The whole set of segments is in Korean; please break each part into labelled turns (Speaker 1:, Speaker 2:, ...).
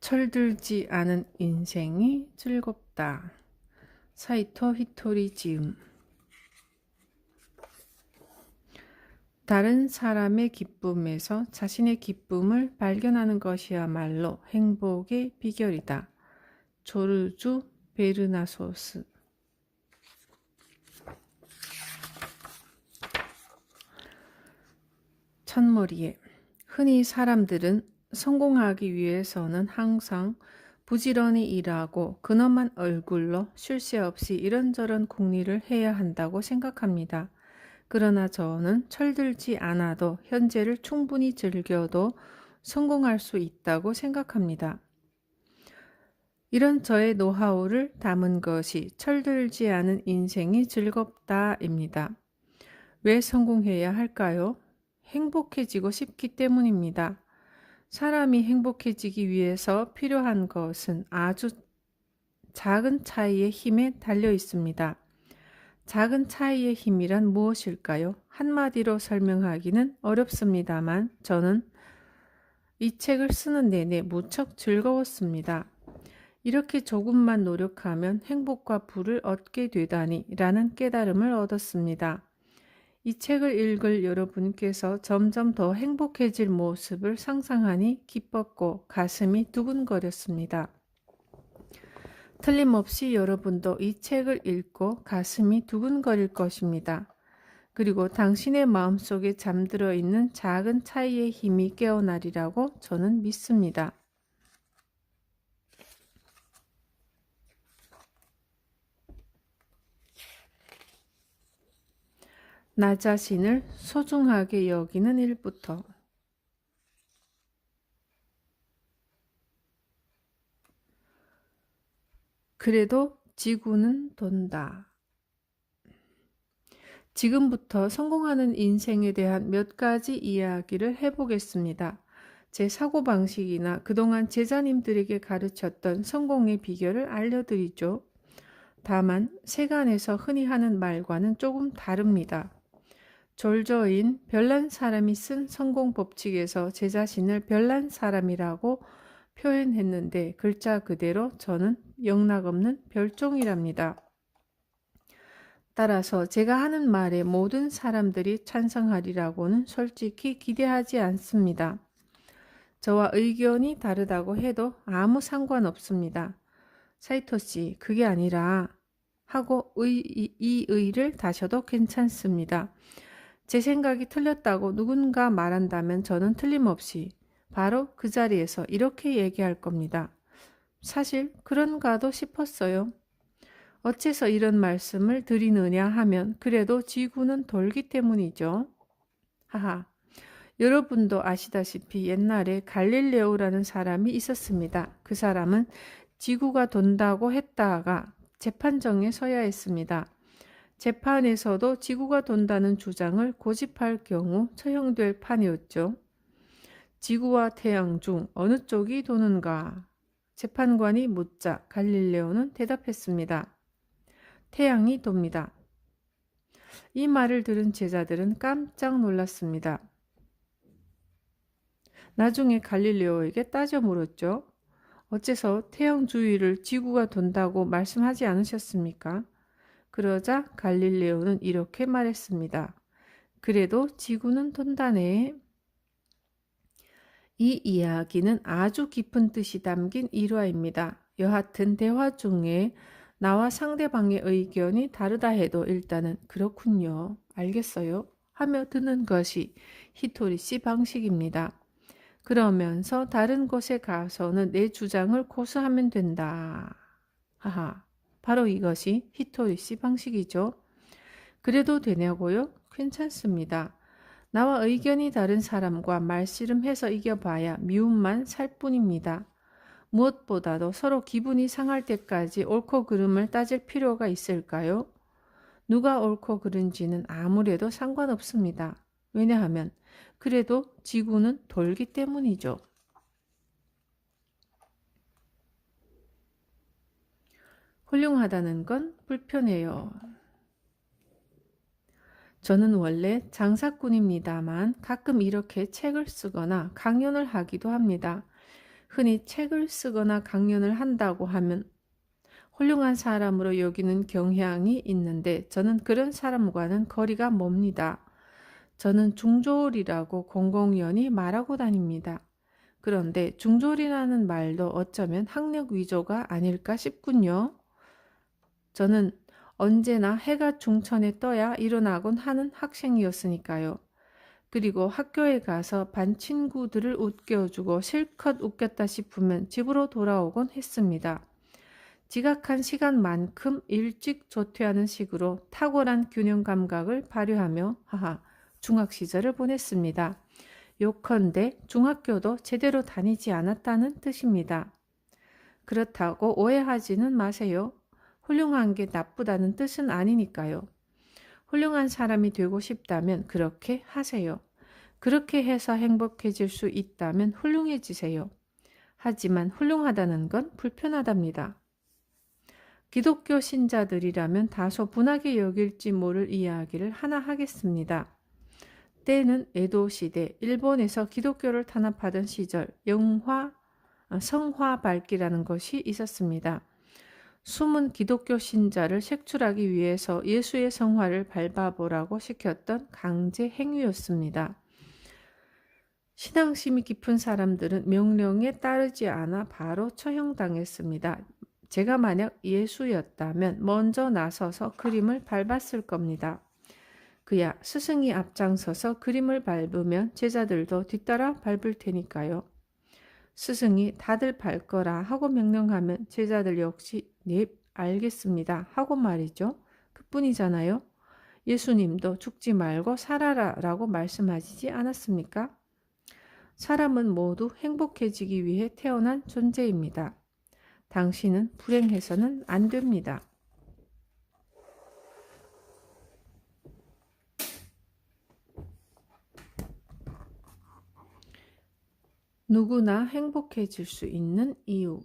Speaker 1: 철들지 않은 인생이 즐겁다. 사이토 히토리 지음. 다른 사람의 기쁨에서 자신의 기쁨을 발견하는 것이야말로 행복의 비결이다. 조르주 베르나소스. 첫머리에 흔히 사람들은 성공하기 위해서는 항상 부지런히 일하고 근엄한 얼굴로 쉴 새 없이 이런저런 궁리를 해야 한다고 생각합니다. 그러나 저는 철들지 않아도 현재를 충분히 즐겨도 성공할 수 있다고 생각합니다. 이런 저의 노하우를 담은 것이 철들지 않은 인생이 즐겁다입니다. 왜 성공해야 할까요? 행복해지고 싶기 때문입니다. 사람이 행복해지기 위해서 필요한 것은 아주 작은 차이의 힘에 달려 있습니다. 작은 차이의 힘이란 무엇일까요? 한마디로 설명하기는 어렵습니다만 저는 이 책을 쓰는 내내 무척 즐거웠습니다. 이렇게 조금만 노력하면 행복과 부를 얻게 되다니 라는 깨달음을 얻었습니다. 이 책을 읽을 여러분께서 점점 더 행복해질 모습을 상상하니 기뻤고 가슴이 두근거렸습니다. 틀림없이 여러분도 이 책을 읽고 가슴이 두근거릴 것입니다. 그리고 당신의 마음속에 잠들어 있는 작은 차이의 힘이 깨어나리라고 저는 믿습니다. 나 자신을 소중하게 여기는 일부터. 그래도 지구는 돈다. 지금부터 성공하는 인생에 대한 몇 가지 이야기를 해보겠습니다. 제 사고방식이나 그동안 제자님들에게 가르쳤던 성공의 비결을 알려드리죠. 다만 세간에서 흔히 하는 말과는 조금 다릅니다. 졸저인 별난 사람이 쓴 성공 법칙에서 제 자신을 별난 사람이라고 표현했는데 글자 그대로 저는 영락없는 별종이랍니다. 따라서 제가 하는 말에 모든 사람들이 찬성하리라고는 솔직히 기대하지 않습니다. 저와 의견이 다르다고 해도 아무 상관없습니다. 사이토 씨, 그게 아니라 하고 이 의를 다셔도 괜찮습니다. 제 생각이 틀렸다고 누군가 말한다면 저는 틀림없이 바로 그 자리에서 이렇게 얘기할 겁니다. 사실 그런가도 싶었어요. 어째서 이런 말씀을 드리느냐 하면 그래도 지구는 돌기 때문이죠. 하하. 여러분도 아시다시피 옛날에 갈릴레오라는 사람이 있었습니다. 그 사람은 지구가 돈다고 했다가 재판정에 서야 했습니다. 재판에서도 지구가 돈다는 주장을 고집할 경우 처형될 판이었죠. 지구와 태양 중 어느 쪽이 도는가? 재판관이 묻자 갈릴레오는 대답했습니다. 태양이 돕니다. 이 말을 들은 제자들은 깜짝 놀랐습니다. 나중에 갈릴레오에게 따져 물었죠. 어째서 태양 주위를 지구가 돈다고 말씀하지 않으셨습니까? 그러자 갈릴레오는 이렇게 말했습니다. 그래도 지구는 돈다네. 이 이야기는 아주 깊은 뜻이 담긴 일화입니다. 여하튼 대화 중에 나와 상대방의 의견이 다르다 해도 일단은 그렇군요. 알겠어요. 하며 듣는 것이 히토리 씨 방식입니다. 그러면서 다른 곳에 가서는 내 주장을 고수하면 된다. 하하. 바로 이것이 히토리 씨 방식이죠. 그래도 되냐고요? 괜찮습니다. 나와 의견이 다른 사람과 말씨름해서 이겨봐야 미움만 살 뿐입니다. 무엇보다도 서로 기분이 상할 때까지 옳고 그름을 따질 필요가 있을까요? 누가 옳고 그른지는 아무래도 상관없습니다. 왜냐하면 그래도 지구는 돌기 때문이죠. 훌륭하다는 건 불편해요. 저는 원래 장사꾼입니다만 가끔 이렇게 책을 쓰거나 강연을 하기도 합니다. 흔히 책을 쓰거나 강연을 한다고 하면 훌륭한 사람으로 여기는 경향이 있는데 저는 그런 사람과는 거리가 멉니다. 저는 중졸이라고 공공연히 말하고 다닙니다. 그런데 중졸이라는 말도 어쩌면 학력 위조가 아닐까 싶군요. 저는 언제나 해가 중천에 떠야 일어나곤 하는 학생이었으니까요. 그리고 학교에 가서 반 친구들을 웃겨주고 실컷 웃겼다 싶으면 집으로 돌아오곤 했습니다. 지각한 시간만큼 일찍 조퇴하는 식으로 탁월한 균형 감각을 발휘하며 중학 시절을 보냈습니다. 요컨대 중학교도 제대로 다니지 않았다는 뜻입니다. 그렇다고 오해하지는 마세요. 훌륭한 게 나쁘다는 뜻은 아니니까요. 훌륭한 사람이 되고 싶다면 그렇게 하세요. 그렇게 해서 행복해질 수 있다면 훌륭해지세요. 하지만 훌륭하다는 건 불편하답니다. 기독교 신자들이라면 다소 분하게 여길지 모를 이야기를 하나 하겠습니다. 때는 에도 시대, 일본에서 기독교를 탄압하던 시절 성화 밝기라는 것이 있었습니다. 숨은 기독교 신자를 색출하기 위해서 예수의 성화를 밟아보라고 시켰던 강제 행위였습니다. 신앙심이 깊은 사람들은 명령에 따르지 않아 바로 처형당했습니다. 제가 만약 예수였다면 먼저 나서서 그림을 밟았을 겁니다. 그야 스승이 앞장서서 그림을 밟으면 제자들도 뒤따라 밟을 테니까요. 스승이 다들 밟거라 하고 명령하면 제자들 역시 네, 알겠습니다 하고 말이죠. 그뿐이잖아요. 예수님도 죽지 말고 살아라 라고 말씀하시지 않았습니까? 사람은 모두 행복해지기 위해 태어난 존재입니다. 당신은 불행해서는 안 됩니다. 누구나 행복해질 수 있는 이유.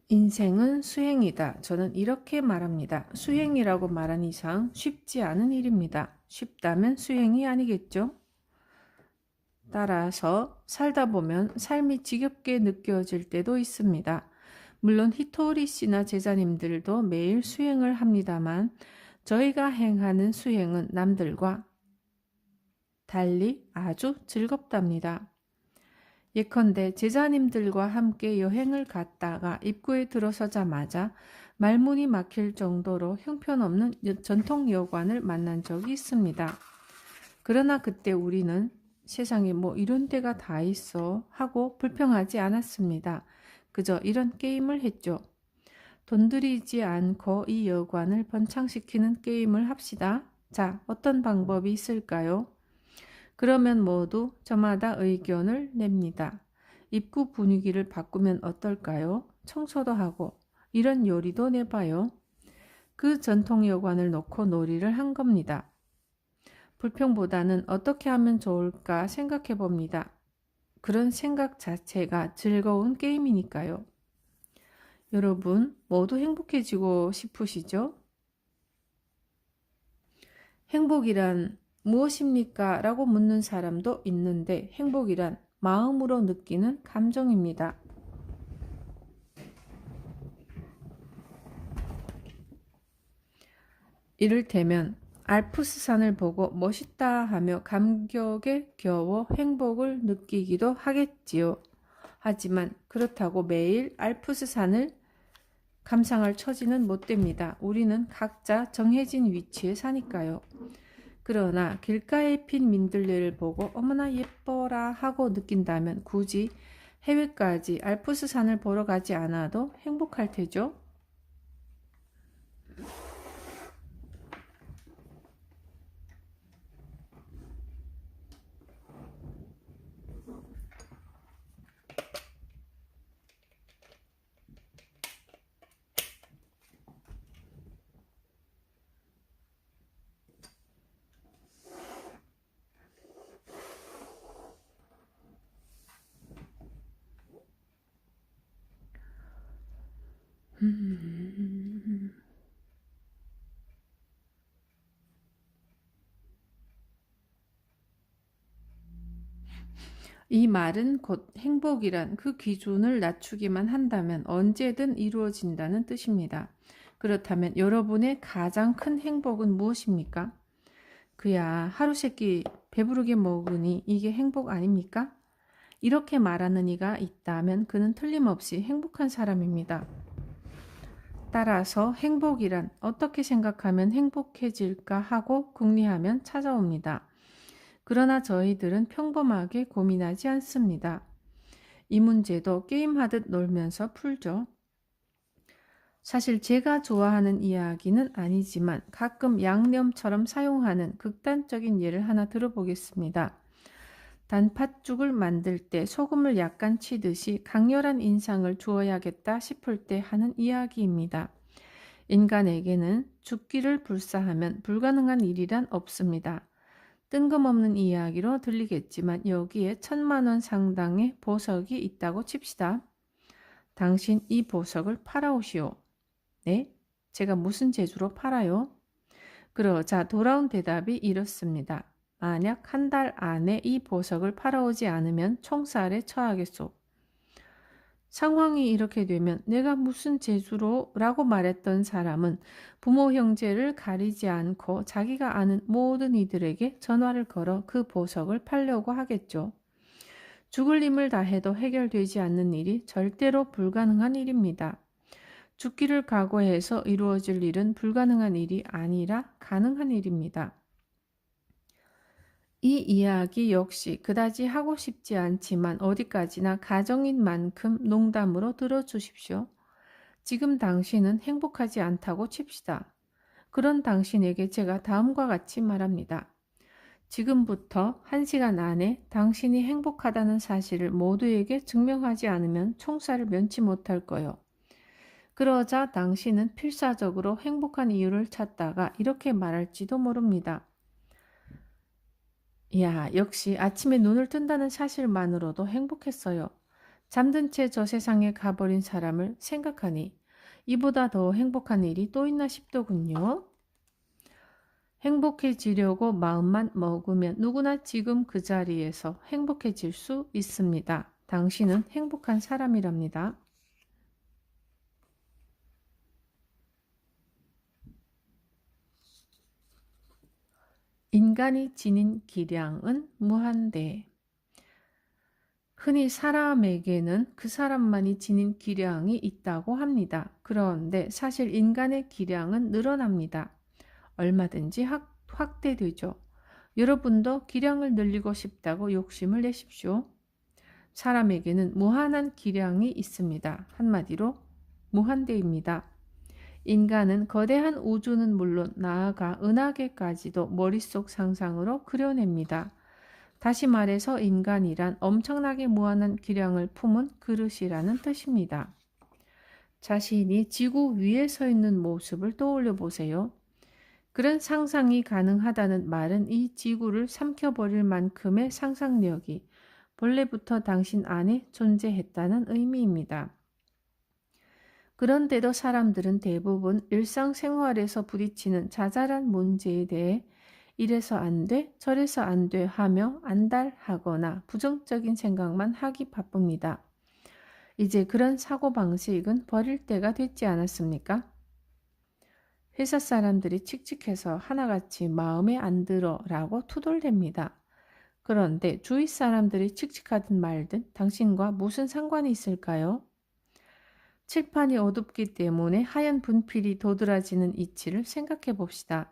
Speaker 1: 인생은 수행이다. 저는 이렇게 말합니다. 수행이라고 말한 이상 쉽지 않은 일입니다. 쉽다면 수행이 아니겠죠? 따라서 살다 보면 삶이 지겹게 느껴질 때도 있습니다. 물론 히토리 씨나 제자님들도 매일 수행을 합니다만 저희가 행하는 수행은 남들과 달리 아주 즐겁답니다. 예컨대 제자님들과 함께 여행을 갔다가 입구에 들어서자마자 말문이 막힐 정도로 형편없는 전통 여관을 만난 적이 있습니다. 그러나 그때 우리는 세상에 뭐 이런 데가 다 있어 하고 불평하지 않았습니다. 그저 이런 게임을 했죠. 돈 들이지 않고 이 여관을 번창시키는 게임을 합시다. 자, 어떤 방법이 있을까요? 그러면 모두 저마다 의견을 냅니다. 입구 분위기를 바꾸면 어떨까요? 청소도 하고 이런 요리도 내봐요. 그 전통 여관을 놓고 놀이를 한 겁니다. 불평보다는 어떻게 하면 좋을까 생각해 봅니다. 그런 생각 자체가 즐거운 게임이니까요. 여러분 모두 행복해지고 싶으시죠? 행복이란 무엇입니까? 라고 묻는 사람도 있는데 행복이란 마음으로 느끼는 감정입니다. 이를테면 알프스산을 보고 멋있다 하며 감격에 겨워 행복을 느끼기도 하겠지요. 하지만 그렇다고 매일 알프스산을 감상할 처지는 못 됩니다. 우리는 각자 정해진 위치에 사니까요. 그러나 길가에 핀 민들레를 보고 어머나 예뻐라 하고 느낀다면 굳이 해외까지 알프스산을 보러 가지 않아도 행복할 테죠. 음. 이 말은 곧 행복이란 그 기준을 낮추기만 한다면 언제든 이루어진다는 뜻입니다. 그렇다면 여러분의 가장 큰 행복은 무엇입니까? 그야 하루 세끼 배부르게 먹으니 이게 행복 아닙니까? 이렇게 말하는 이가 있다면 그는 틀림없이 행복한 사람입니다. 따라서 행복이란 어떻게 생각하면 행복해질까 하고 궁리하면 찾아옵니다. 그러나 저희들은 평범하게 고민하지 않습니다. 이 문제도 게임하듯 놀면서 풀죠. 사실 제가 좋아하는 이야기는 아니지만 가끔 양념처럼 사용하는 극단적인 예를 하나 들어보겠습니다. 단팥죽을 만들 때 소금을 약간 치듯이 강렬한 인상을 주어야겠다 싶을 때 하는 이야기입니다. 인간에게는 죽기를 불사하면 불가능한 일이란 없습니다. 뜬금없는 이야기로 들리겠지만 여기에 1,000만 원 상당의 보석이 있다고 칩시다. 당신 이 보석을 팔아오시오. 네? 제가 무슨 재주로 팔아요? 그러자 돌아온 대답이 이렇습니다. 만약 한 달 안에 이 보석을 팔아오지 않으면 총살에 처하겠소. 상황이 이렇게 되면 내가 무슨 재주로 라고 말했던 사람은 부모 형제를 가리지 않고 자기가 아는 모든 이들에게 전화를 걸어 그 보석을 팔려고 하겠죠. 죽을 힘을 다해도 해결되지 않는 일이 절대로 불가능한 일입니다. 죽기를 각오해서 이루어질 일은 불가능한 일이 아니라 가능한 일입니다. 이 이야기 역시 그다지 하고 싶지 않지만 어디까지나 가정인 만큼 농담으로 들어주십시오. 지금 당신은 행복하지 않다고 칩시다. 그런 당신에게 제가 다음과 같이 말합니다. 지금부터 1시간 안에 당신이 행복하다는 사실을 모두에게 증명하지 않으면 총살을 면치 못할 거요. 그러자 당신은 필사적으로 행복한 이유를 찾다가 이렇게 말할지도 모릅니다. 야, 역시 아침에 눈을 뜬다는 사실만으로도 행복했어요. 잠든 채 저 세상에 가버린 사람을 생각하니 이보다 더 행복한 일이 또 있나 싶더군요. 행복해지려고 마음만 먹으면 누구나 지금 그 자리에서 행복해질 수 있습니다. 당신은 행복한 사람이랍니다. 인간이 지닌 기량은 무한대. 흔히 사람에게는 그 사람만이 지닌 기량이 있다고 합니다. 그런데 사실 인간의 기량은 늘어납니다. 얼마든지 확대되죠. 여러분도 기량을 늘리고 싶다고 욕심을 내십시오. 사람에게는 무한한 기량이 있습니다. 한마디로 무한대입니다. 인간은 거대한 우주는 물론 나아가 은하계까지도 머릿속 상상으로 그려냅니다. 다시 말해서 인간이란 엄청나게 무한한 기량을 품은 그릇이라는 뜻입니다. 자신이 지구 위에 서 있는 모습을 떠올려 보세요. 그런 상상이 가능하다는 말은 이 지구를 삼켜버릴 만큼의 상상력이 본래부터 당신 안에 존재했다는 의미입니다. 그런데도 사람들은 대부분 일상생활에서 부딪히는 자잘한 문제에 대해 이래서 안 돼, 저래서 안 돼 하며 안달하거나 부정적인 생각만 하기 바쁩니다. 이제 그런 사고방식은 버릴 때가 됐지 않았습니까? 회사 사람들이 칙칙해서 하나같이 마음에 안 들어 라고 투덜댑니다. 그런데 주위 사람들이 칙칙하든 말든 당신과 무슨 상관이 있을까요? 칠판이 어둡기 때문에 하얀 분필이 도드라지는 이치를 생각해 봅시다.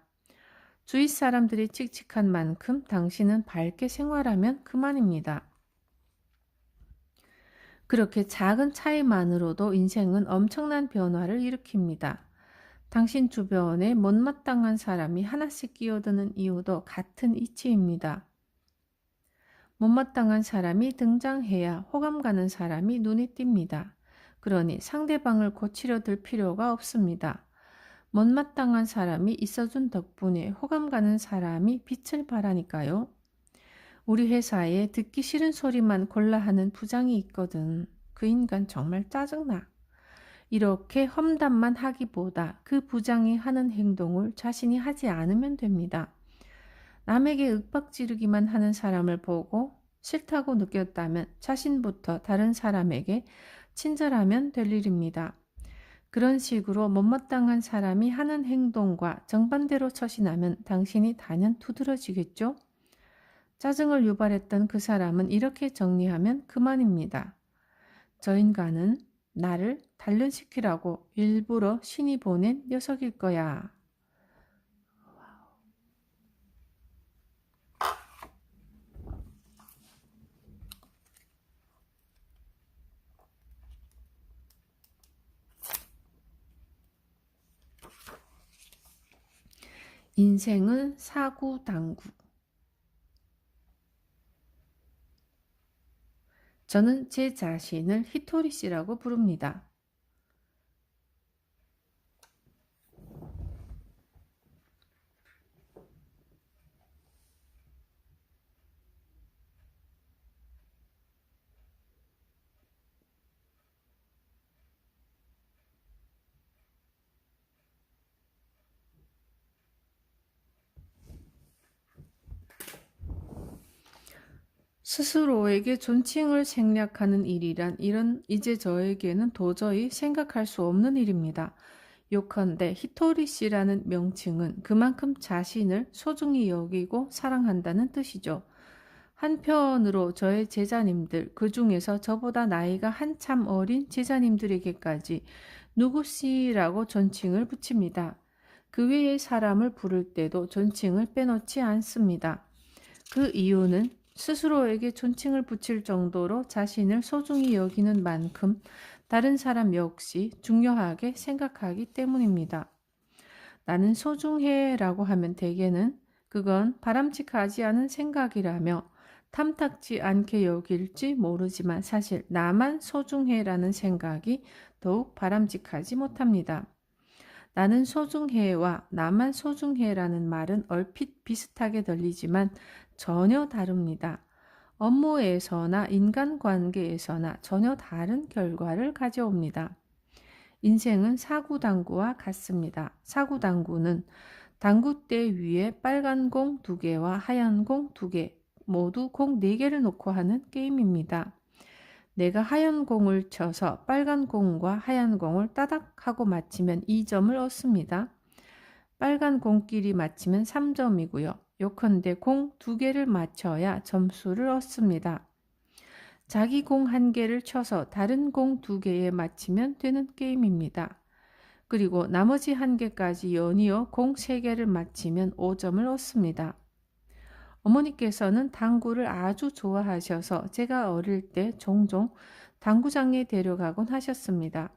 Speaker 1: 주위 사람들이 칙칙한 만큼 당신은 밝게 생활하면 그만입니다. 그렇게 작은 차이만으로도 인생은 엄청난 변화를 일으킵니다. 당신 주변에 못마땅한 사람이 하나씩 끼어드는 이유도 같은 이치입니다. 못마땅한 사람이 등장해야 호감 가는 사람이 눈에 띕니다. 그러니 상대방을 고치려 들 필요가 없습니다. 못마땅한 사람이 있어준 덕분에 호감 가는 사람이 빛을 발하니까요. 우리 회사에 듣기 싫은 소리만 골라 하는 부장이 있거든. 그 인간 정말 짜증나. 이렇게 험담만 하기보다 그 부장이 하는 행동을 자신이 하지 않으면 됩니다. 남에게 윽박지르기만 하는 사람을 보고 싫다고 느꼈다면 자신부터 다른 사람에게 친절하면 될 일입니다. 그런 식으로 못마땅한 사람이 하는 행동과 정반대로 처신하면 당신이 단연 두드러지겠죠? 짜증을 유발했던 그 사람은 이렇게 정리하면 그만입니다. 저 인간은 나를 단련시키라고 일부러 신이 보낸 녀석일 거야. 인생은 사구당구. 저는 제 자신을 히토리 씨라고 부릅니다. 스스로에게 존칭을 생략하는 일이란 이제 저에게는 도저히 생각할 수 없는 일입니다. 요컨대 히토리 씨라는 명칭은 그만큼 자신을 소중히 여기고 사랑한다는 뜻이죠. 한편으로 저의 제자님들, 그 중에서 저보다 나이가 한참 어린 제자님들에게까지 누구씨라고 존칭을 붙입니다. 그 외의 사람을 부를 때도 존칭을 빼놓지 않습니다. 그 이유는 스스로에게 존칭을 붙일 정도로 자신을 소중히 여기는 만큼 다른 사람 역시 중요하게 생각하기 때문입니다. 나는 소중해 라고 하면 대개는 그건 바람직하지 않은 생각이라며 탐탁지 않게 여길지 모르지만 사실 나만 소중해 라는 생각이 더욱 바람직하지 못합니다. 나는 소중해와 나만 소중해라는 말은 얼핏 비슷하게 들리지만 전혀 다릅니다. 업무에서나 인간관계에서나 전혀 다른 결과를 가져옵니다. 인생은 사구당구와 같습니다. 사구당구는 당구대 위에 빨간 공 2개와 하얀 공 2개, 모두 공 4개를 놓고 하는 게임입니다. 내가 하얀 공을 쳐서 빨간 공과 하얀 공을 따닥 하고 맞히면 2점을 얻습니다. 빨간 공끼리 맞히면 3점이고요. 요컨대 공 2개를 맞춰야 점수를 얻습니다. 자기 공 1개를 쳐서 다른 공 2개에 맞히면 되는 게임입니다. 그리고 나머지 1개까지 연이어 공 3개를 맞히면 5점을 얻습니다. 어머니께서는 당구를 아주 좋아하셔서 제가 어릴 때 종종 당구장에 데려가곤 하셨습니다.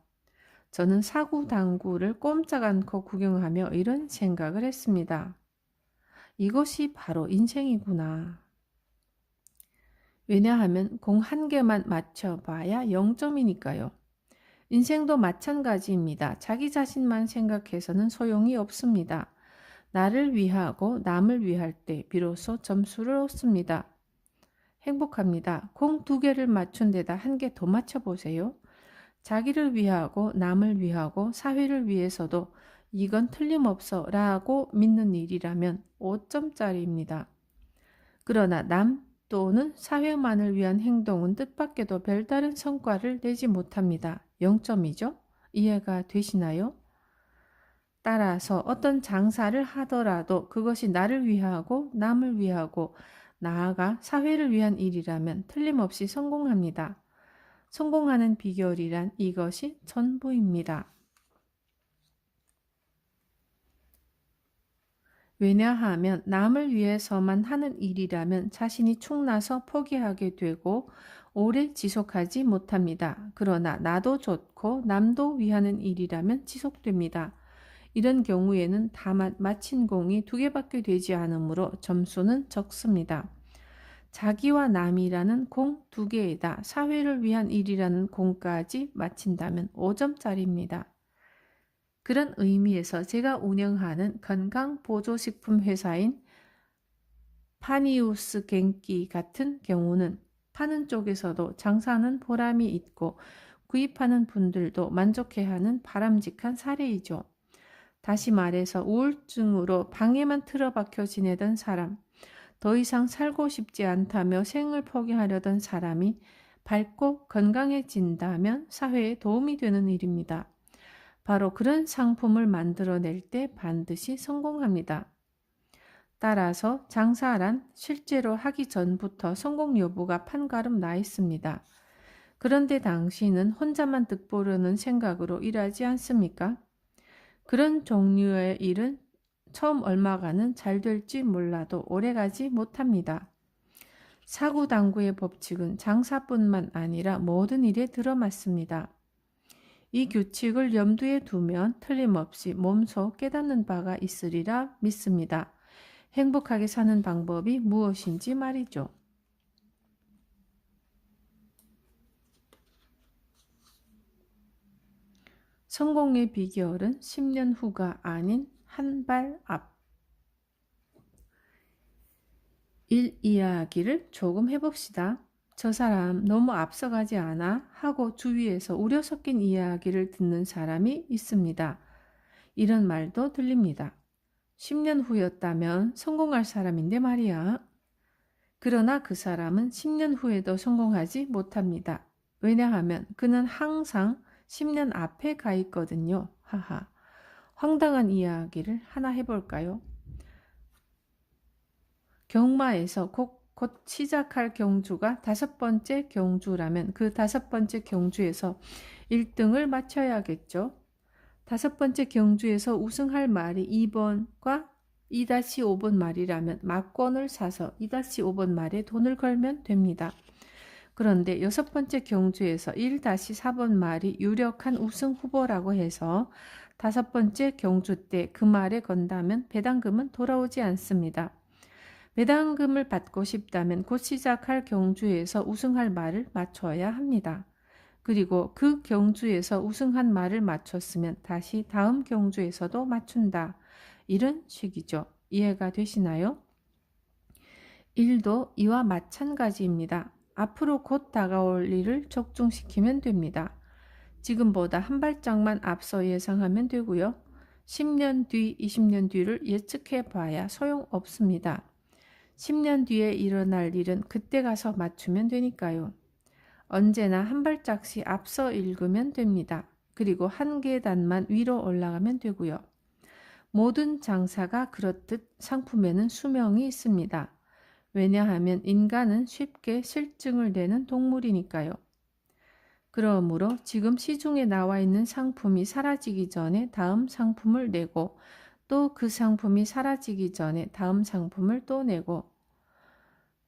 Speaker 1: 저는 사구 당구를 꼼짝 않고 구경하며 이런 생각을 했습니다. 이것이 바로 인생이구나. 왜냐하면 공 1개만 맞춰봐야 0점이니까요. 인생도 마찬가지입니다. 자기 자신만 생각해서는 소용이 없습니다. 나를 위하고 남을 위할 때 비로소 점수를 얻습니다. 행복합니다. 공 2개를 맞춘 데다 1개 더 맞춰보세요. 자기를 위하고 남을 위하고 사회를 위해서도 이건 틀림없어 라고 믿는 일이라면 5점짜리입니다. 그러나 남 또는 사회만을 위한 행동은 뜻밖에도 별다른 성과를 내지 못합니다. 0점이죠? 이해가 되시나요? 따라서 어떤 장사를 하더라도 그것이 나를 위하고 남을 위하고 나아가 사회를 위한 일이라면 틀림없이 성공합니다. 성공하는 비결이란 이것이 전부입니다. 왜냐하면 남을 위해서만 하는 일이라면 자신이 축나서 포기하게 되고 오래 지속하지 못합니다. 그러나 나도 좋고 남도 위하는 일이라면 지속됩니다. 이런 경우에는 다만 맞힌 공이 2개밖에 되지 않으므로 점수는 적습니다. 자기와 남이라는 공 2개에다 사회를 위한 일이라는 공까지 맞힌다면 5점짜리입니다. 그런 의미에서 제가 운영하는 건강보조식품 회사인 파니우스 겐키 같은 경우는 파는 쪽에서도 장사는 보람이 있고 구입하는 분들도 만족해하는 바람직한 사례이죠. 다시 말해서 우울증으로 방에만 틀어박혀 지내던 사람, 더 이상 살고 싶지 않다며 생을 포기하려던 사람이 밝고 건강해진다면 사회에 도움이 되는 일입니다. 바로 그런 상품을 만들어낼 때 반드시 성공합니다. 따라서 장사란 실제로 하기 전부터 성공 여부가 판가름 나 있습니다. 그런데 당신은 혼자만 득보려는 생각으로 일하지 않습니까? 그런 종류의 일은 처음 얼마간은 잘 될지 몰라도 오래가지 못합니다. 사구당구의 법칙은 장사뿐만 아니라 모든 일에 들어맞습니다. 이 규칙을 염두에 두면 틀림없이 몸소 깨닫는 바가 있으리라 믿습니다. 행복하게 사는 방법이 무엇인지 말이죠. 성공의 비결은 10년 후가 아닌 한 발 앞. 일 이야기를 조금 해봅시다. 저 사람 너무 앞서가지 않아? 하고 주위에서 우려 섞인 이야기를 듣는 사람이 있습니다. 이런 말도 들립니다. 10년 후였다면 성공할 사람인데 말이야. 그러나 그 사람은 10년 후에도 성공하지 못합니다. 왜냐하면 그는 항상 10년 앞에 가 있거든요. 하하. 황당한 이야기를 하나 해볼까요? 경마에서 곧 시작할 경주가 5번째 경주라면 그 5번째 경주에서 1등을 맞춰야겠죠. 5번째 경주에서 우승할 말이 2번과 2-5번 말이라면 막권을 사서 2-5번 말에 돈을 걸면 됩니다. 그런데 6번째 경주에서 1-4번 말이 유력한 우승 후보라고 해서 5번째 경주 때 그 말에 건다면 배당금은 돌아오지 않습니다. 배당금을 받고 싶다면 곧 시작할 경주에서 우승할 말을 맞춰야 합니다. 그리고 그 경주에서 우승한 말을 맞췄으면 다시 다음 경주에서도 맞춘다. 이런 식이죠. 이해가 되시나요? 일도 이와 마찬가지입니다. 앞으로 곧 다가올 일을 적중시키면 됩니다. 지금보다 한 발짝만 앞서 예상하면 되고요. 10년 뒤, 20년 뒤를 예측해 봐야 소용없습니다. 10년 뒤에 일어날 일은 그때 가서 맞추면 되니까요. 언제나 한 발짝씩 앞서 읽으면 됩니다. 그리고 한 계단만 위로 올라가면 되고요. 모든 장사가 그렇듯 상품에는 수명이 있습니다. 왜냐하면 인간은 쉽게 실증을 내는 동물이니까요. 그러므로 지금 시중에 나와 있는 상품이 사라지기 전에 다음 상품을 내고 또 그 상품이 사라지기 전에 다음 상품을 또 내고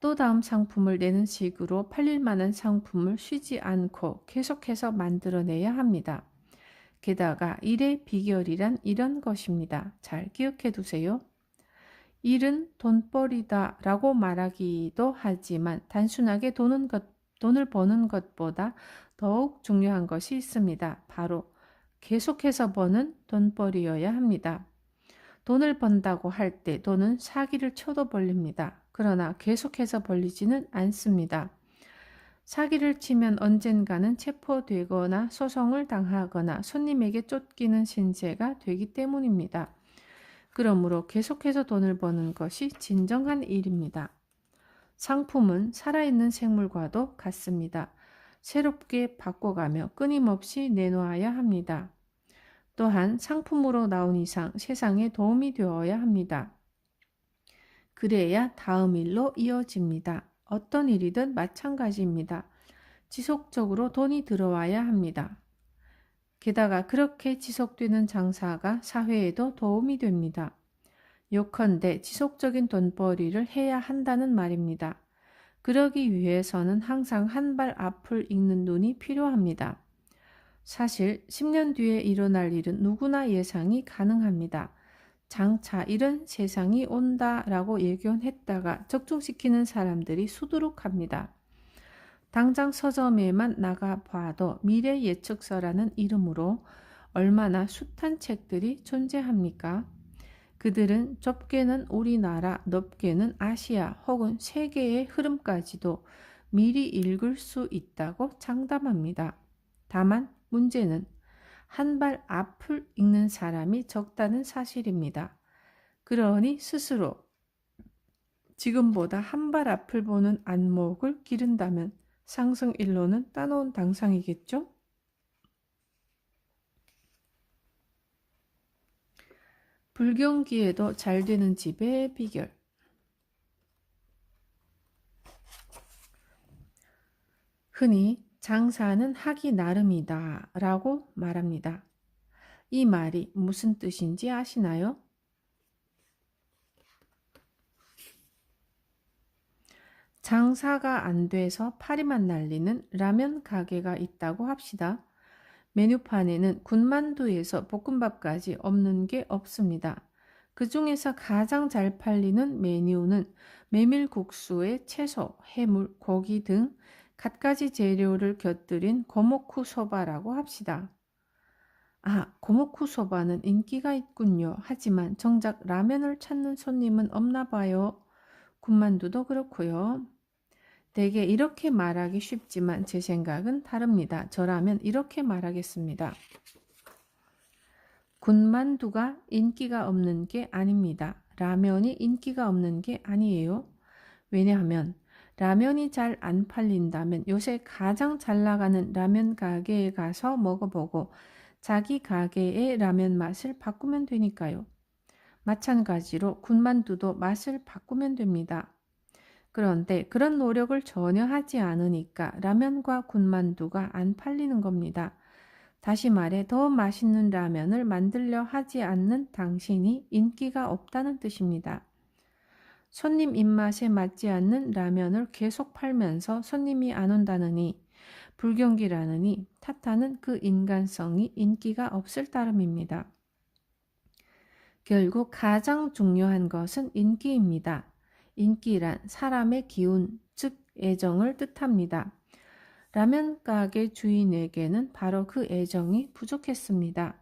Speaker 1: 또 다음 상품을 내는 식으로 팔릴 만한 상품을 쉬지 않고 계속해서 만들어내야 합니다. 게다가 일의 비결이란 이런 것입니다. 잘 기억해 두세요. 일은 돈벌이다 라고 말하기도 하지만 단순하게 돈을 버는 것보다 더욱 중요한 것이 있습니다. 바로 계속해서 버는 돈벌이여야 합니다. 돈을 번다고 할 때 돈은 사기를 쳐도 벌립니다. 그러나 계속해서 벌리지는 않습니다. 사기를 치면 언젠가는 체포되거나 소송을 당하거나 손님에게 쫓기는 신세가 되기 때문입니다. 그러므로 계속해서 돈을 버는 것이 진정한 일입니다. 상품은 살아있는 생물과도 같습니다. 새롭게 바꿔가며 끊임없이 내놓아야 합니다. 또한 상품으로 나온 이상 세상에 도움이 되어야 합니다. 그래야 다음 일로 이어집니다. 어떤 일이든 마찬가지입니다. 지속적으로 돈이 들어와야 합니다. 게다가 그렇게 지속되는 장사가 사회에도 도움이 됩니다. 요컨대 지속적인 돈벌이를 해야 한다는 말입니다. 그러기 위해서는 항상 한 발 앞을 읽는 눈이 필요합니다. 사실 10년 뒤에 일어날 일은 누구나 예상이 가능합니다. 장차 이런 세상이 온다라고 예견했다가 적중시키는 사람들이 수두룩합니다. 당장 서점에만 나가봐도 미래 예측서라는 이름으로 얼마나 숱한 책들이 존재합니까? 그들은 좁게는 우리나라, 넓게는 아시아 혹은 세계의 흐름까지도 미리 읽을 수 있다고 장담합니다. 다만 문제는 한 발 앞을 읽는 사람이 적다는 사실입니다. 그러니 스스로 지금보다 한 발 앞을 보는 안목을 기른다면 상승일로는 따놓은 당상이겠죠? 불경기에도 잘 되는 집의 비결. 흔히 장사는 하기 나름이다 라고 말합니다. 이 말이 무슨 뜻인지 아시나요? 장사가 안 돼서 파리만 날리는 라면 가게가 있다고 합시다. 메뉴판에는 군만두에서 볶음밥까지 없는 게 없습니다. 그 중에서 가장 잘 팔리는 메뉴는 메밀국수에 채소, 해물, 고기 등 갖가지 재료를 곁들인 고모쿠 소바라고 합시다. 고모쿠 소바는 인기가 있군요. 하지만 정작 라면을 찾는 손님은 없나 봐요. 군만두도 그렇고요. 대개 이렇게 말하기 쉽지만 제 생각은 다릅니다. 저라면 이렇게 말하겠습니다. 군만두가 인기가 없는 게 아닙니다. 라면이 인기가 없는 게 아니에요. 왜냐하면 라면이 잘 안 팔린다면 요새 가장 잘 나가는 라면 가게에 가서 먹어보고 자기 가게의 라면 맛을 바꾸면 되니까요. 마찬가지로 군만두도 맛을 바꾸면 됩니다. 그런데 그런 노력을 전혀 하지 않으니까 라면과 군만두가 안 팔리는 겁니다. 다시 말해 더 맛있는 라면을 만들려 하지 않는 당신이 인기가 없다는 뜻입니다. 손님 입맛에 맞지 않는 라면을 계속 팔면서 손님이 안 온다느니 불경기라느니 탓하는 그 인간성이 인기가 없을 따름입니다. 결국 가장 중요한 것은 인기입니다. 인기란 사람의 기운, 즉 애정을 뜻합니다. 라면 가게 주인에게는 바로 그 애정이 부족했습니다.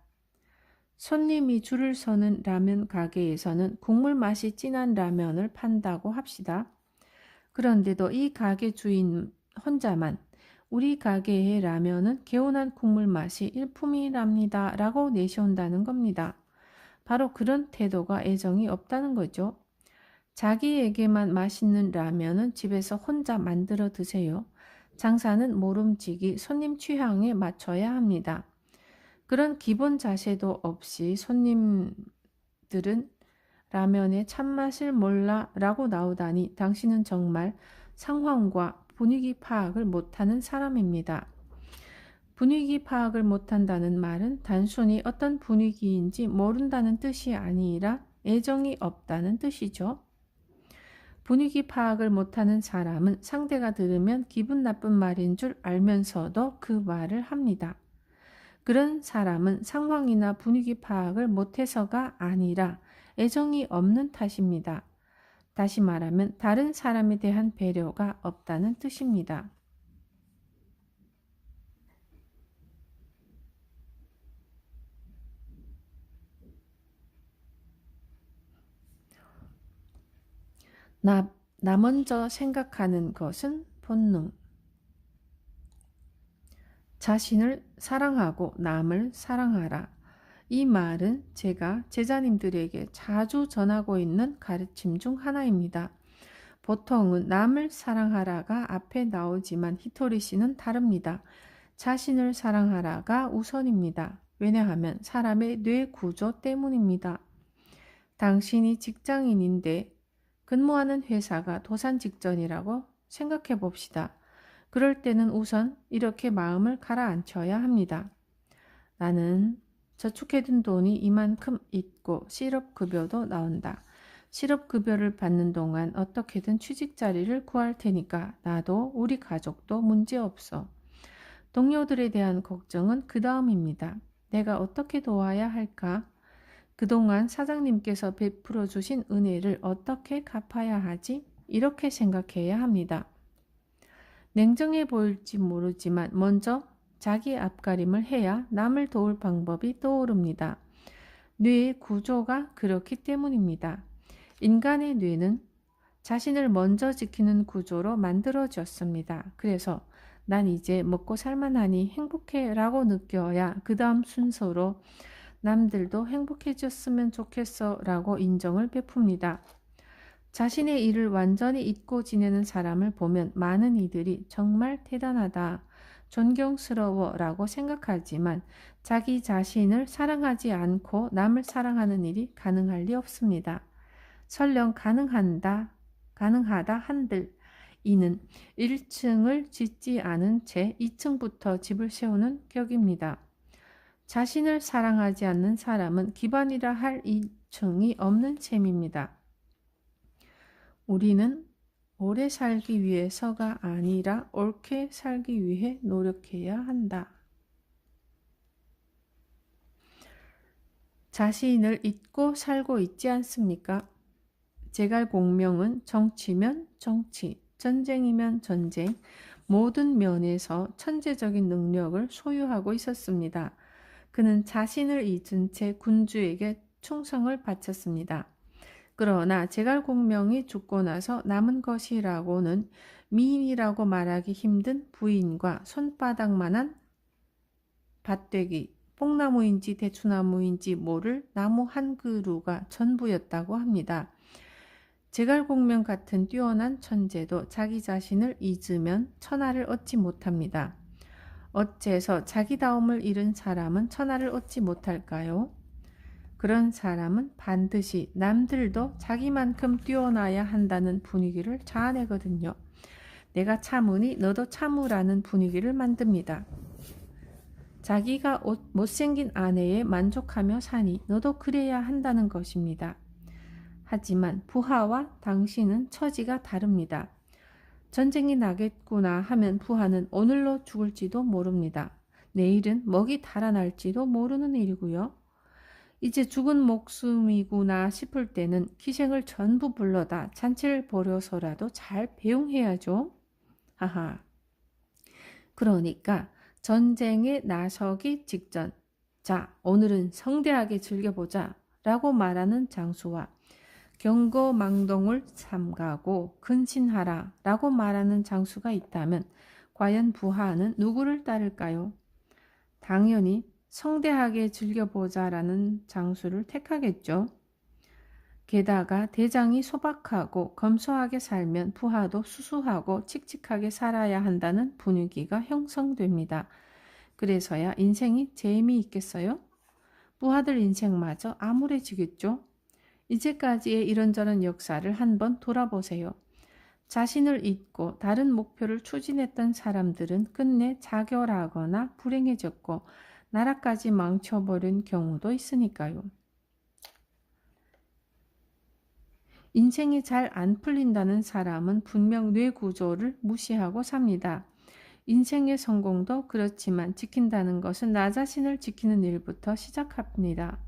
Speaker 1: 손님이 줄을 서는 라면 가게에서는 국물 맛이 진한 라면을 판다고 합시다. 그런데도 이 가게 주인 혼자만 우리 가게의 라면은 개운한 국물 맛이 일품이랍니다 라고 내세운다는 겁니다. 바로 그런 태도가 애정이 없다는 거죠. 자기에게만 맛있는 라면은 집에서 혼자 만들어 드세요. 장사는 모름지기 손님 취향에 맞춰야 합니다. 그런 기본 자세도 없이 손님들은 라면의 참맛을 몰라 라고 나오다니 당신은 정말 상황과 분위기 파악을 못하는 사람입니다. 분위기 파악을 못한다는 말은 단순히 어떤 분위기인지 모른다는 뜻이 아니라 애정이 없다는 뜻이죠. 분위기 파악을 못하는 사람은 상대가 들으면 기분 나쁜 말인 줄 알면서도 그 말을 합니다. 그런 사람은 상황이나 분위기 파악을 못해서가 아니라 애정이 없는 탓입니다. 다시 말하면 다른 사람에 대한 배려가 없다는 뜻입니다. 나 먼저 생각하는 것은 본능. 자신을 사랑하고 남을 사랑하라. 이 말은 제가 제자님들에게 자주 전하고 있는 가르침 중 하나입니다. 보통은 남을 사랑하라가 앞에 나오지만 히토리 씨는 다릅니다. 자신을 사랑하라가 우선입니다. 왜냐하면 사람의 뇌 구조 때문입니다. 당신이 직장인인데 근무하는 회사가 도산 직전이라고 생각해 봅시다. 그럴 때는 우선 이렇게 마음을 가라앉혀야 합니다. 나는 저축해둔 돈이 이만큼 있고 실업급여도 나온다. 실업급여를 받는 동안 어떻게든 취직 자리를 구할 테니까 나도 우리 가족도 문제없어. 동료들에 대한 걱정은 그 다음입니다. 내가 어떻게 도와야 할까? 그동안 사장님께서 베풀어 주신 은혜를 어떻게 갚아야 하지? 이렇게 생각해야 합니다. 냉정해 보일지 모르지만 먼저 자기 앞가림을 해야 남을 도울 방법이 떠오릅니다. 뇌의 구조가 그렇기 때문입니다. 인간의 뇌는 자신을 먼저 지키는 구조로 만들어졌습니다. 그래서 난 이제 먹고 살만하니 행복해 라고 느껴야 그 다음 순서로 남들도 행복해졌으면 좋겠어 라고 인정을 베풉니다. 자신의 일을 완전히 잊고 지내는 사람을 보면 많은 이들이 정말 대단하다, 존경스러워 라고 생각하지만 자기 자신을 사랑하지 않고 남을 사랑하는 일이 가능할 리 없습니다. 설령 가능하다 한들 이는 1층을 짓지 않은 채 2층부터 집을 세우는 격입니다. 자신을 사랑하지 않는 사람은 기반이라 할 2층이 없는 셈입니다. 우리는 오래 살기 위해서가 아니라 옳게 살기 위해 노력해야 한다. 자신을 잊고 살고 있지 않습니까? 제갈공명은 정치면 정치, 전쟁이면 전쟁, 모든 면에서 천재적인 능력을 소유하고 있었습니다. 그는 자신을 잊은 채 군주에게 충성을 바쳤습니다. 그러나 제갈공명이 죽고 나서 남은 것이라고는 미인이라고 말하기 힘든 부인과 손바닥만한 밭되기, 뽕나무인지 대추나무인지 모를 나무 한 그루가 전부였다고 합니다. 제갈공명 같은 뛰어난 천재도 자기 자신을 잊으면 천하를 얻지 못합니다. 어째서 자기다움을 잃은 사람은 천하를 얻지 못할까요? 그런 사람은 반드시 남들도 자기만큼 뛰어나야 한다는 분위기를 자아내거든요. 내가 참으니 너도 참으라는 분위기를 만듭니다. 자기가 못생긴 아내에 만족하며 사니 너도 그래야 한다는 것입니다. 하지만 부하와 당신은 처지가 다릅니다. 전쟁이 나겠구나 하면 부하는 오늘로 죽을지도 모릅니다. 내일은 먹이 달아날지도 모르는 일이고요. 이제 죽은 목숨이구나 싶을 때는 기생을 전부 불러다 잔치를 벌여서라도 잘 배웅해야죠. 하하. 그러니까 전쟁에 나서기 직전, 자, 오늘은 성대하게 즐겨보자 라고 말하는 장수와 경거망동을 삼가고 근신하라 라고 말하는 장수가 있다면 과연 부하는 누구를 따를까요? 당연히 성대하게 즐겨보자라는 장수를 택하겠죠. 게다가 대장이 소박하고 검소하게 살면 부하도 수수하고 칙칙하게 살아야 한다는 분위기가 형성됩니다. 그래서야 인생이 재미있겠어요? 부하들 인생마저 암울해지겠죠. 이제까지의 이런저런 역사를 한번 돌아보세요. 자신을 잊고 다른 목표를 추진했던 사람들은 끝내 자결하거나 불행해졌고 나라까지 망쳐버린 경우도 있으니까요. 인생이 잘 안 풀린다는 사람은 분명 뇌 구조를 무시하고 삽니다. 인생의 성공도 그렇지만 지킨다는 것은 나 자신을 지키는 일부터 시작합니다.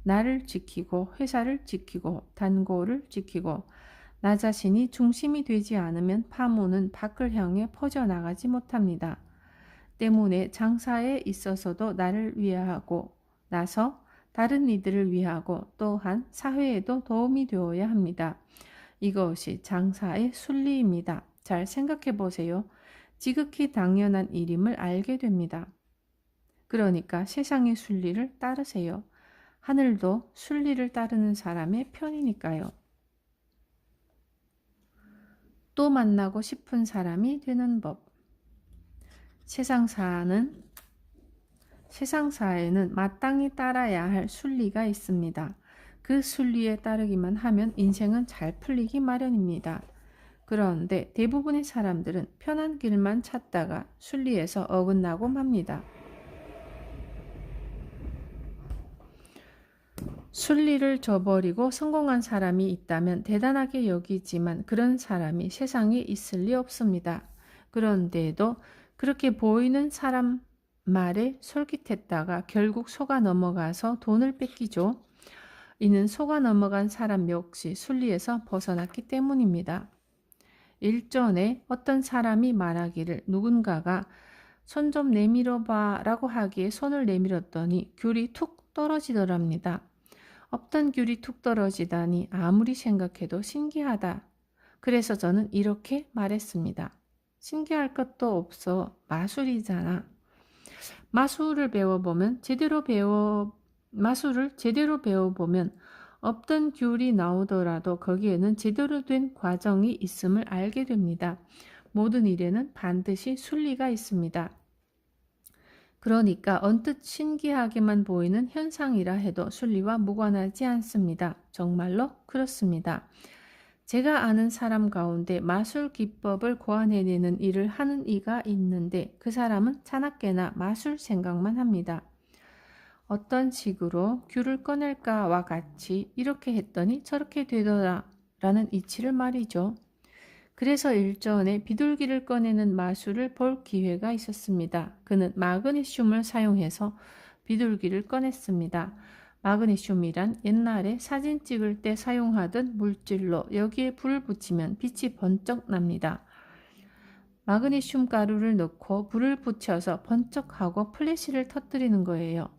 Speaker 1: 나를 지키고 회사를 지키고 단골을 지키고 나 자신이 중심이 되지 않으면 파문은 밖을 향해 퍼져나가지 못합니다. 때문에 장사에 있어서도 나를 위하고 나서 다른 이들을 위하고 또한 사회에도 도움이 되어야 합니다. 이것이 장사의 순리입니다. 잘 생각해 보세요. 지극히 당연한 일임을 알게 됩니다. 그러니까 세상의 순리를 따르세요. 하늘도 순리를 따르는 사람의 편이니까요. 또 만나고 싶은 사람이 되는 법. 세상사에는 마땅히 따라야 할 순리가 있습니다. 그 순리에 따르기만 하면 인생은 잘 풀리기 마련입니다. 그런데 대부분의 사람들은 편한 길만 찾다가 순리에서 어긋나고 맙니다. 순리를 저버리고 성공한 사람이 있다면 대단하게 여기지만 그런 사람이 세상에 있을 리 없습니다. 그런데도 그렇게 보이는 사람 말에 솔깃했다가 결국 속아 넘어가서 돈을 뺏기죠. 이는 속아 넘어간 사람 역시 순리에서 벗어났기 때문입니다. 일전에 어떤 사람이 말하기를 누군가가 손 좀 내밀어 봐 라고 하기에 손을 내밀었더니 귤이 툭 떨어지더랍니다. 없던 귤이 툭 떨어지다니 아무리 생각해도 신기하다. 그래서 저는 이렇게 말했습니다. 신기할 것도 없어. 마술이잖아. 마술을 제대로 배워보면 없던 귤이 나오더라도 거기에는 제대로 된 과정이 있음을 알게 됩니다. 모든 일에는 반드시 순리가 있습니다. 그러니까 언뜻 신기하게만 보이는 현상이라 해도 순리와 무관하지 않습니다. 정말로 그렇습니다. 제가 아는 사람 가운데 마술 기법을 고안해내는 일을 하는 이가 있는데 그 사람은 자나깨나 마술 생각만 합니다. 어떤 식으로 귤을 꺼낼까와 같이 이렇게 했더니 저렇게 되더라 라는 이치를 말이죠. 그래서 일전에 비둘기를 꺼내는 마술을 볼 기회가 있었습니다. 그는 마그네슘을 사용해서 비둘기를 꺼냈습니다. 마그네슘이란 옛날에 사진 찍을 때 사용하던 물질로 여기에 불을 붙이면 빛이 번쩍 납니다. 마그네슘 가루를 넣고 불을 붙여서 번쩍하고 플래시를 터뜨리는 거예요.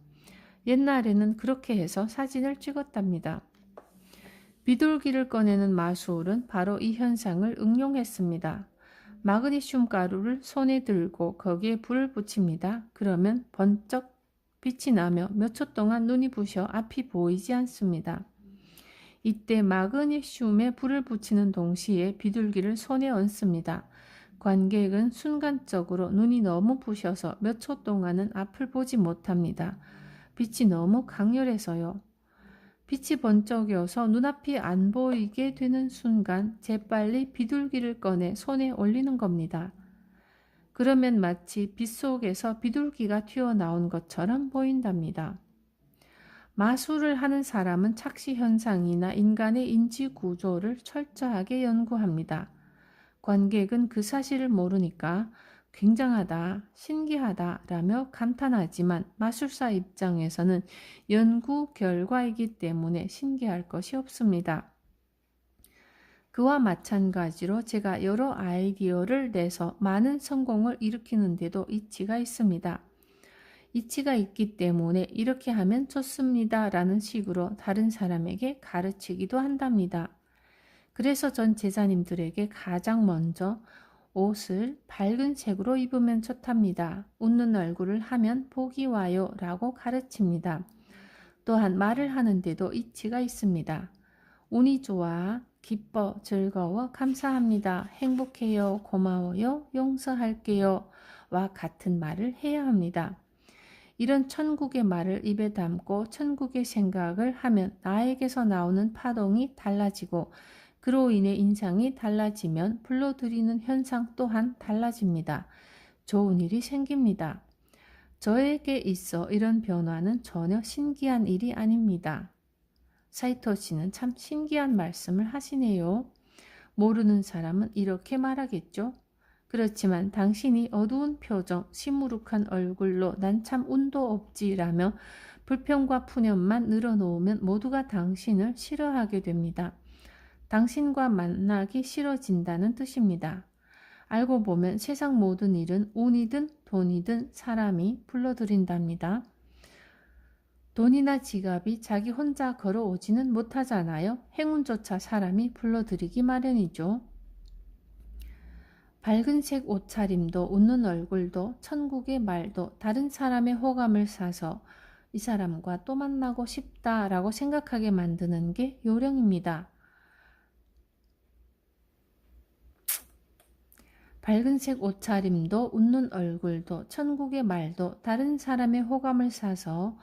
Speaker 1: 옛날에는 그렇게 해서 사진을 찍었답니다. 비둘기를 꺼내는 마술은 바로 이 현상을 응용했습니다. 마그네슘 가루를 손에 들고 거기에 불을 붙입니다. 그러면 번쩍 빛이 나며 몇 초 동안 눈이 부셔 앞이 보이지 않습니다. 이때 마그네슘에 불을 붙이는 동시에 비둘기를 손에 얹습니다. 관객은 순간적으로 눈이 너무 부셔서 몇 초 동안은 앞을 보지 못합니다. 빛이 너무 강렬해서요. 빛이 번쩍여서 눈앞이 안 보이게 되는 순간 재빨리 비둘기를 꺼내 손에 올리는 겁니다. 그러면 마치 빛 속에서 비둘기가 튀어나온 것처럼 보인답니다. 마술을 하는 사람은 착시 현상이나 인간의 인지 구조를 철저하게 연구합니다. 관객은 그 사실을 모르니까 굉장하다, 신기하다 라며 감탄하지만 마술사 입장에서는 연구 결과이기 때문에 신기할 것이 없습니다. 그와 마찬가지로 제가 여러 아이디어를 내서 많은 성공을 일으키는데도 이치가 있습니다. 이치가 있기 때문에 이렇게 하면 좋습니다 라는 식으로 다른 사람에게 가르치기도 한답니다. 그래서 전 제자님들에게 가장 먼저 옷을 밝은 색으로 입으면 좋답니다. 웃는 얼굴을 하면 복이 와요 라고 가르칩니다. 또한 말을 하는데도 이치가 있습니다. 운이 좋아, 기뻐, 즐거워, 감사합니다, 행복해요, 고마워요, 용서할게요 와 같은 말을 해야 합니다. 이런 천국의 말을 입에 담고 천국의 생각을 하면 나에게서 나오는 파동이 달라지고 그로 인해 인상이 달라지면 불러들이는 현상 또한 달라집니다. 좋은 일이 생깁니다. 저에게 있어 이런 변화는 전혀 신기한 일이 아닙니다. 사이토 씨는 참 신기한 말씀을 하시네요. 모르는 사람은 이렇게 말하겠죠. 그렇지만 당신이 어두운 표정, 시무룩한 얼굴로 난 참 운도 없지라며 불평과 푸념만 늘어놓으면 모두가 당신을 싫어하게 됩니다. 당신과 만나기 싫어진다는 뜻입니다. 알고 보면 세상 모든 일은 운이든 돈이든 사람이 불러들인답니다. 돈이나 지갑이 자기 혼자 걸어오지는 못하잖아요. 행운조차 사람이 불러들이기 마련이죠. 밝은색 옷차림도 웃는 얼굴도 천국의 말도 다른 사람의 호감을 사서 이 사람과 또 만나고 싶다라고 생각하게 만드는 게 요령입니다. 밝은색 옷차림도 웃는 얼굴도 천국의 말도 다른 사람의 호감을 사서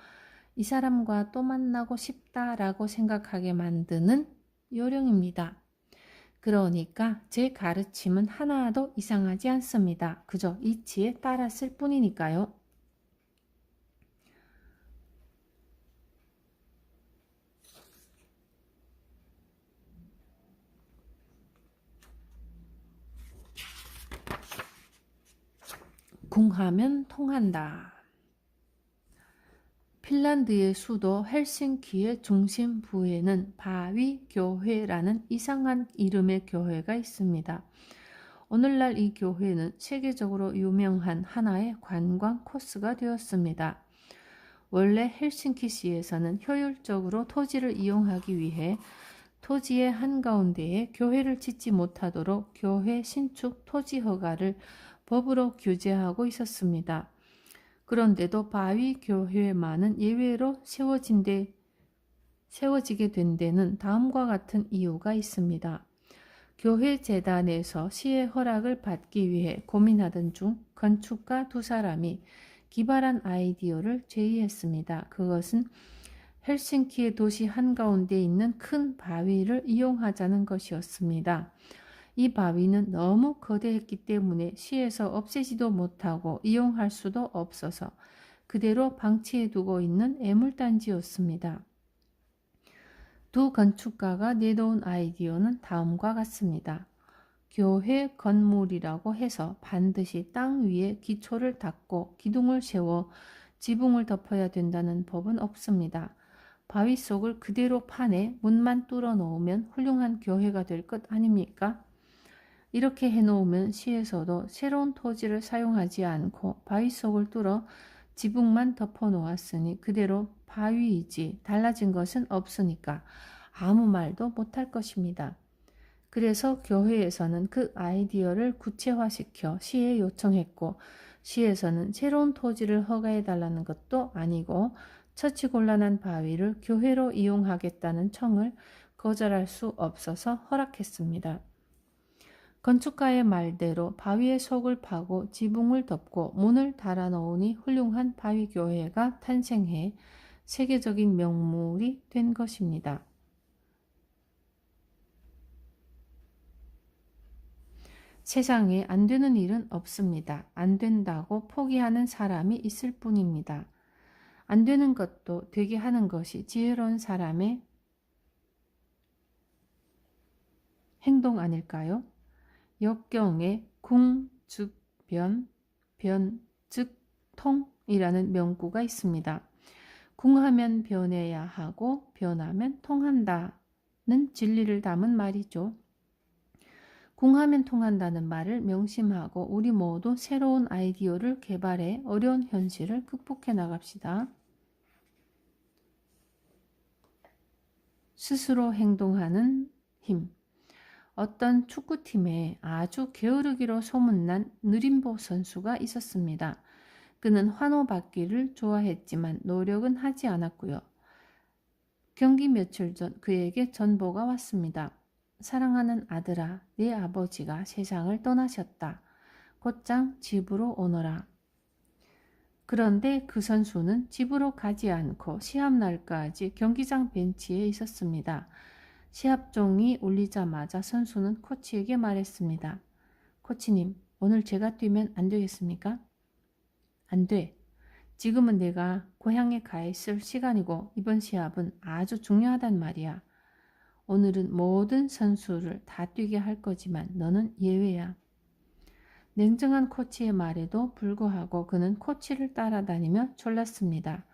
Speaker 1: 이 사람과 또 만나고 싶다라고 생각하게 만드는 요령입니다. 그러니까 제 가르침은 하나도 이상하지 않습니다. 그저 이치에 따랐을 뿐이니까요. 궁하면 통한다. 핀란드의 수도 헬싱키의 중심부에는 바위교회라는 이상한 이름의 교회가 있습니다. 오늘날 이 교회는 세계적으로 유명한 하나의 관광 코스가 되었습니다. 원래 헬싱키시에서는 효율적으로 토지를 이용하기 위해 토지의 한가운데에 교회를 짓지 못하도록 교회 신축 토지 허가를 법으로 규제하고 있었습니다. 그런데도 바위 교회만은 예외로 세워지게 된 데는 다음과 같은 이유가 있습니다. 교회 재단에서 시의 허락을 받기 위해 고민하던 중 건축가 두 사람이 기발한 아이디어를 제의했습니다. 그것은 헬싱키의 도시 한가운데 있는 큰 바위를 이용하자는 것이었습니다. 이 바위는 너무 거대했기 때문에 시에서 없애지도 못하고 이용할 수도 없어서 그대로 방치해두고 있는 애물단지였습니다. 두 건축가가 내놓은 아이디어는 다음과 같습니다. 교회 건물이라고 해서 반드시 땅 위에 기초를 닦고 기둥을 세워 지붕을 덮어야 된다는 법은 없습니다. 바위 속을 그대로 파내 문만 뚫어 놓으면 훌륭한 교회가 될 것 아닙니까? 이렇게 해놓으면 시에서도 새로운 토지를 사용하지 않고 바위 속을 뚫어 지붕만 덮어 놓았으니 그대로 바위이지 달라진 것은 없으니까 아무 말도 못할 것입니다. 그래서 교회에서는 그 아이디어를 구체화시켜 시에 요청했고 시에서는 새로운 토지를 허가해달라는 것도 아니고 처치곤란한 바위를 교회로 이용하겠다는 청을 거절할 수 없어서 허락했습니다. 건축가의 말대로 바위의 속을 파고 지붕을 덮고 문을 달아 놓으니 훌륭한 바위교회가 탄생해 세계적인 명물이 된 것입니다. 세상에 안 되는 일은 없습니다. 안 된다고 포기하는 사람이 있을 뿐입니다. 안 되는 것도 되게 하는 것이 지혜로운 사람의 행동 아닐까요? 역경에 궁, 즉, 변, 즉, 통이라는 명구가 있습니다. 궁하면 변해야 하고 변하면 통한다는 진리를 담은 말이죠. 궁하면 통한다는 말을 명심하고 우리 모두 새로운 아이디어를 개발해 어려운 현실을 극복해 나갑시다. 스스로 행동하는 힘. 어떤 축구팀에 아주 게으르기로 소문난 느림보 선수가 있었습니다. 그는 환호받기를 좋아했지만 노력은 하지 않았고요. 경기 며칠 전 그에게 전보가 왔습니다. 사랑하는 아들아, 네 아버지가 세상을 떠나셨다. 곧장 집으로 오너라. 그런데 그 선수는 집으로 가지 않고 시합날까지 경기장 벤치에 있었습니다. 시합종이 울리자마자 선수는 코치에게 말했습니다. 코치님, 오늘 제가 뛰면 안 되겠습니까? 안 돼. 지금은 내가 고향에 가 있을 시간이고 이번 시합은 아주 중요하단 말이야. 오늘은 모든 선수를 다 뛰게 할 거지만 너는 예외야. 냉정한 코치의 말에도 불구하고 그는 코치를 따라다니며 졸랐습니다.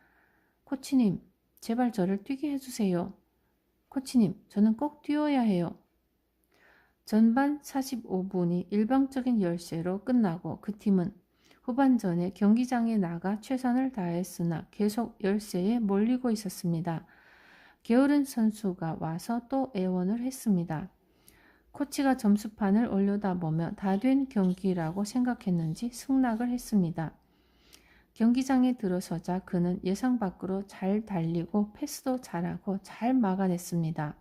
Speaker 1: 코치님, 제발 저를 뛰게 해주세요. 코치님, 저는 꼭 뛰어야 해요. 전반 45분이 일방적인 열세로 끝나고 그 팀은 후반전에 경기장에 나가 최선을 다했으나 계속 열세에 몰리고 있었습니다. 게으른 선수가 와서 또 애원을 했습니다. 코치가 점수판을 올려다보며 다 된 경기라고 생각했는지 승낙을 했습니다. 경기장에 들어서자 그는 예상 밖으로 잘 달리고 패스도 잘하고 잘 막아냈습니다.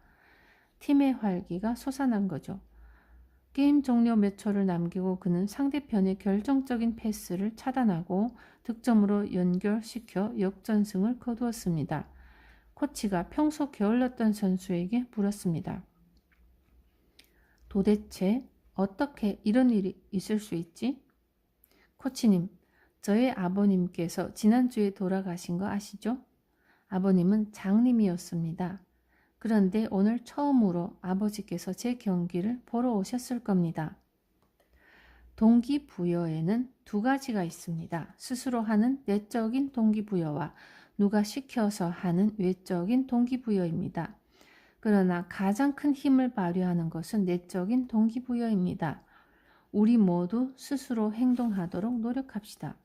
Speaker 1: 팀의 활기가 솟아난 거죠. 게임 종료 몇 초를 남기고 그는 상대편의 결정적인 패스를 차단하고 득점으로 연결시켜 역전승을 거두었습니다. 코치가 평소 게을렀던 선수에게 물었습니다. 도대체 어떻게 이런 일이 있을 수 있지? 코치님, 저의 아버님께서 지난주에 돌아가신 거 아시죠? 아버님은 장님이었습니다. 그런데 오늘 처음으로 아버지께서 제 경기를 보러 오셨을 겁니다. 동기부여에는 두 가지가 있습니다. 스스로 하는 내적인 동기부여와 누가 시켜서 하는 외적인 동기부여입니다. 그러나 가장 큰 힘을 발휘하는 것은 내적인 동기부여입니다. 우리 모두 스스로 행동하도록 노력합시다.